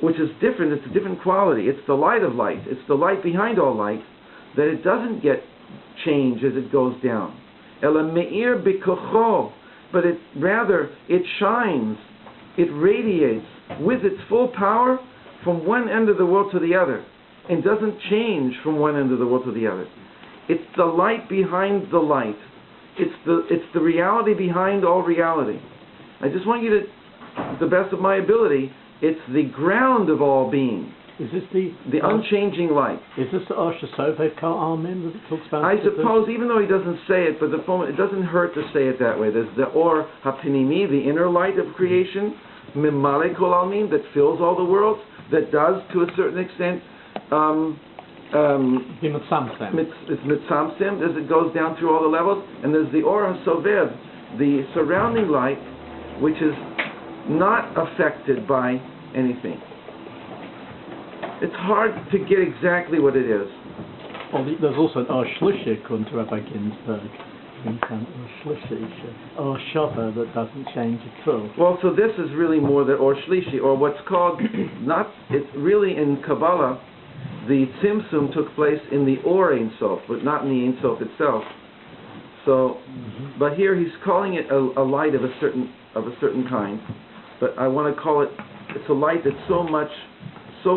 which is different. It's a different quality. It's the light of light. It's the light behind all light, that it doesn't get changed as it goes down. Ela me'ir b'kocho, but it shines, it radiates with its full power from one end of the world to the other, and doesn't change from one end of the world to the other. It's the light behind the light. It's the reality behind all reality. I just want you to, to the best of my ability, it's the ground of all being. Is this the unchanging light? Is this the Osh Sovek Amen that it talks about? I suppose, even though he doesn't say it, but it doesn't hurt to say it that way. There's the Or HaPinimi, the inner light of creation, Mimale Kol Almin, that fills all the worlds, that does, to a certain extent, it's mitzamsim, as it goes down through all the levels, and there's the Or HaSovev, the surrounding light, which is not affected by anything. It's hard to get exactly what it is. Well, there's also an Or Shlishi, according to Rabbi Ginsburg. Or Shava, that doesn't change at all. Well, so this is really more the Or Shlishi, or what's called, it's really in Kabbalah, the Tzimtzum took place in the Or Ein Sof, but not in the Ein Sof itself. So, but here he's calling it a light of a certain kind. But I want to call it, it's a light that's so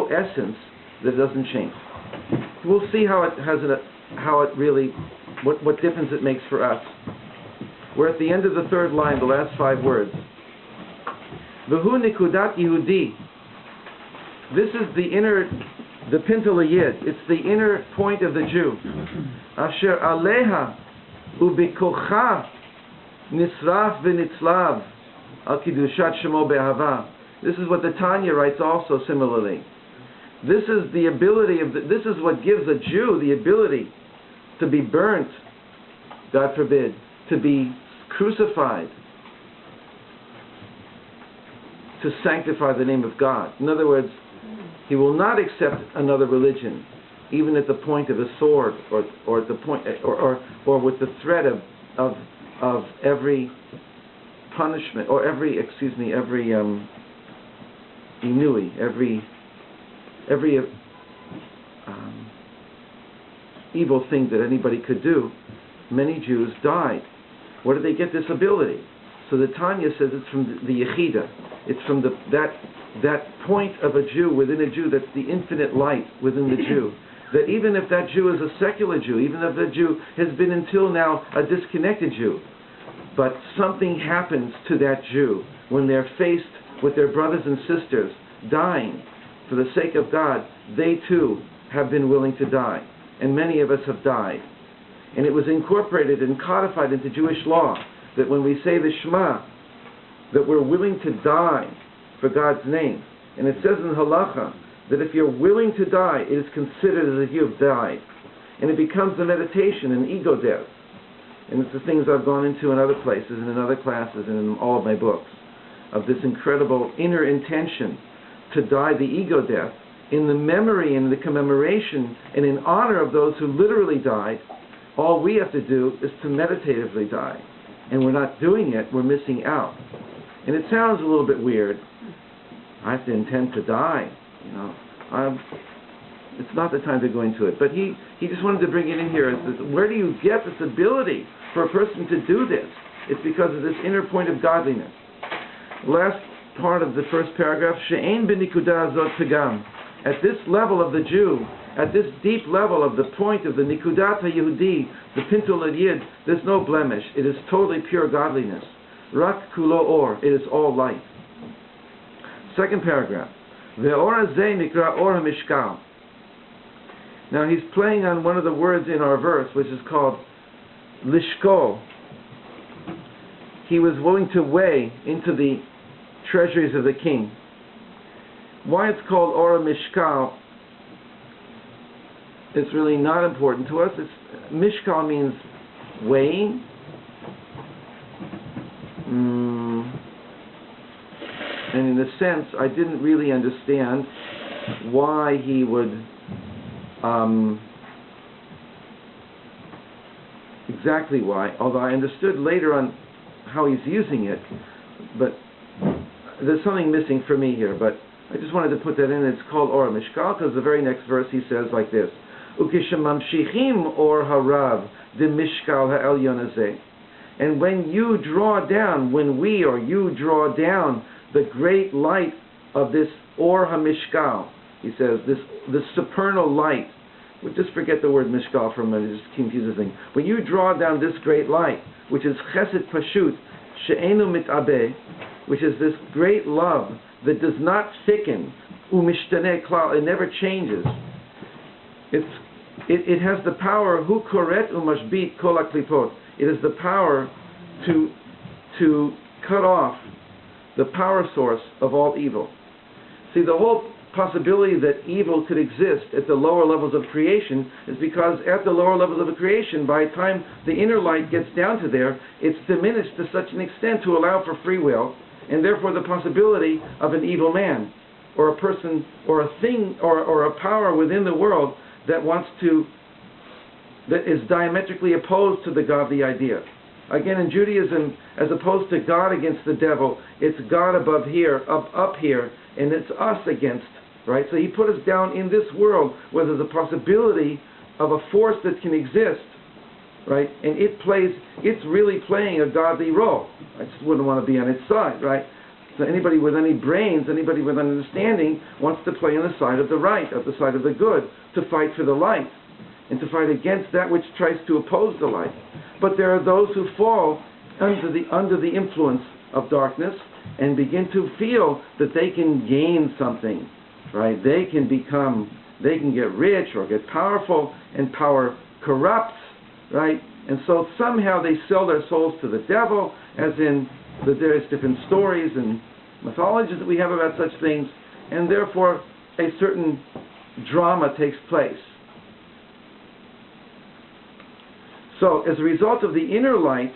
essence that it doesn't change. We'll see how it really, what difference it makes for us. We're at the end of the third line, the last 5 words. V'hu nikudat Yehudi. This is the Pintel Yid. It's the inner point of the Jew. Asher aleha ubikocha nisraf v'nitzlav al kidushat shemo be'ahava. This is what the Tanya writes also similarly. This is the ability this is what gives a Jew the ability to be burnt, God forbid, to be crucified, to sanctify the name of God. In other words, he will not accept another religion, even at the point of a sword, or at the point, or with the threat of every punishment, or every inui, every evil thing that anybody could do. Many Jews died. Where did they get this ability? So the Tanya says it's from the Yechida. It's from that point of a Jew, within a Jew, that's the infinite light within the Jew. That even if that Jew is a secular Jew, even if that Jew has been until now a disconnected Jew, but something happens to that Jew when they're faced with their brothers and sisters dying for the sake of God, they too have been willing to die. And many of us have died. And it was incorporated and codified into Jewish law that when we say the Shema, that we're willing to die for God's name. And it says in Halacha that if you're willing to die, it is considered as if you've died. And it becomes a meditation, an ego death. And it's the things I've gone into in other places and in other classes and in all of my books, of this incredible inner intention to die the ego death in the memory and the commemoration and in honor of those who literally died. All we have to do is to meditatively die. And we're not doing it, we're missing out. And it sounds a little bit weird. I have to intend to die. It's not the time to go into it. But he just wanted to bring it in here. Where do you get this ability for a person to do this? It's because of this inner point of godliness. Last part of the first paragraph, She'ein b'nikudah azot pegam. At this level of the Jew, at this deep level of the point of the Nikudat HaYehudi, the Pintul Yid, there's no blemish. It is totally pure godliness. Rak kulo or, it is all light. Second paragraph, Ve'or hazeh nikra or hamishkal. Now he's playing on one of the words in our verse, which is called lishkol. He was willing to weigh into the treasuries of the king. Why it's called Ora Mishkal, it's really not important to us. Mishkal means weighing. And in a sense, I didn't really understand why he would exactly why, although I understood later on how he's using it, but there's something missing for me here. But I just wanted to put that in. It's called Or HaMishkal because the very next verse he says like this: Ukishemamshichim Or Harav de Mishkal Ha'elyon Hazeh. And when you draw down, when we or you draw down the great light of this Or HaMishkal, he says, this supernal light. We'll just forget the word Mishkal for a minute, it just confuses things. When you draw down this great light, which is Chesed Pashut, She'enu Mit'abeh, which is this great love that does not thicken, U'mishtane Klal, it never changes. It has the power, Hu Koret U'mashbit Kol HaKlipot. It is the power to cut off the power source of all evil. See, the whole possibility that evil could exist at the lower levels of creation is because at the lower levels of creation, by the time the inner light gets down to there, it's diminished to such an extent to allow for free will, and therefore the possibility of an evil man, or a person, or a thing, or a power within the world that is diametrically opposed to the godly idea. Again, in Judaism, as opposed to God against the devil, it's God above here, up here, and it's us against, right? So he put us down in this world where there's a possibility of a force that can exist, right? And it's really playing a godly role. I just wouldn't want to be on its side, right? So anybody with any brains, anybody with an understanding wants to play on the side of the right, of the side of the good, to fight for the light, and to fight against that which tries to oppose the light. But there are those who fall under the influence of darkness and begin to feel that they can gain something, right? They can get rich or get powerful, and power corrupts, right? And so somehow they sell their souls to the devil, as in the various different stories and mythologies that we have about such things, and therefore a certain drama takes place. So as a result of the inner light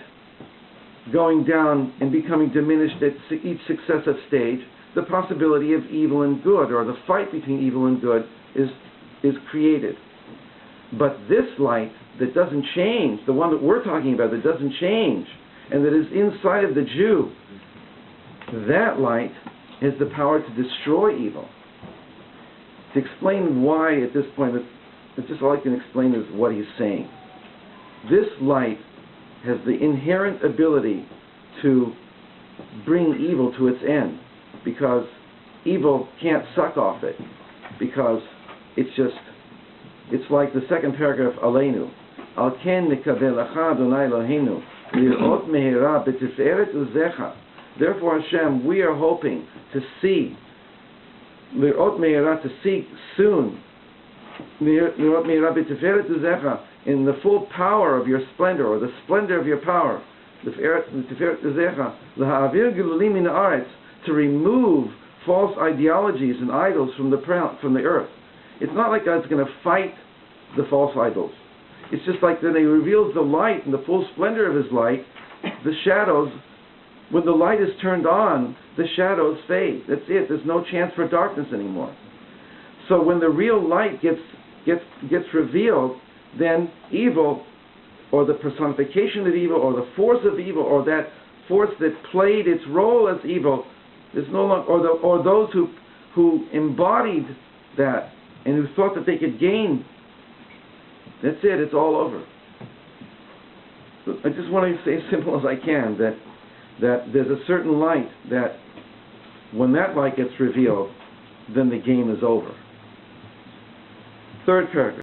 going down and becoming diminished at each successive stage, the possibility of evil and good, or the fight between evil and good, is created. But this light that doesn't change, the one that we're talking about that doesn't change, and that is inside of the Jew, that light has the power to destroy evil. To explain why at this point, it's just all I can explain is what he's saying. This light has the inherent ability to bring evil to its end, because evil can't suck off it, because it's like the second paragraph, Aleinu. Al ken nikabel lecha Adonai Eloheinu lirot mehera b'tiferet uzecha. Therefore, Hashem, we are hoping to see, lirot mehera, to see soon, lirot mehera b'tiferet uzecha, in the full power of your splendor, or the splendor of your power, to remove false ideologies and idols from the earth. It's not like God's going to fight the false idols. It's just like when He reveals the light and the full splendor of His light, the shadows, when the light is turned on, the shadows fade. That's it. There's no chance for darkness anymore. So when the real light gets revealed, then evil, or the personification of evil, or the force of evil, or that force that played its role as evil, is no longer, or those who embodied that and who thought that they could gain. That's it. It's all over. So I just want to say as simple as I can that there's a certain light that when that light gets revealed, then the game is over. Third paragraph.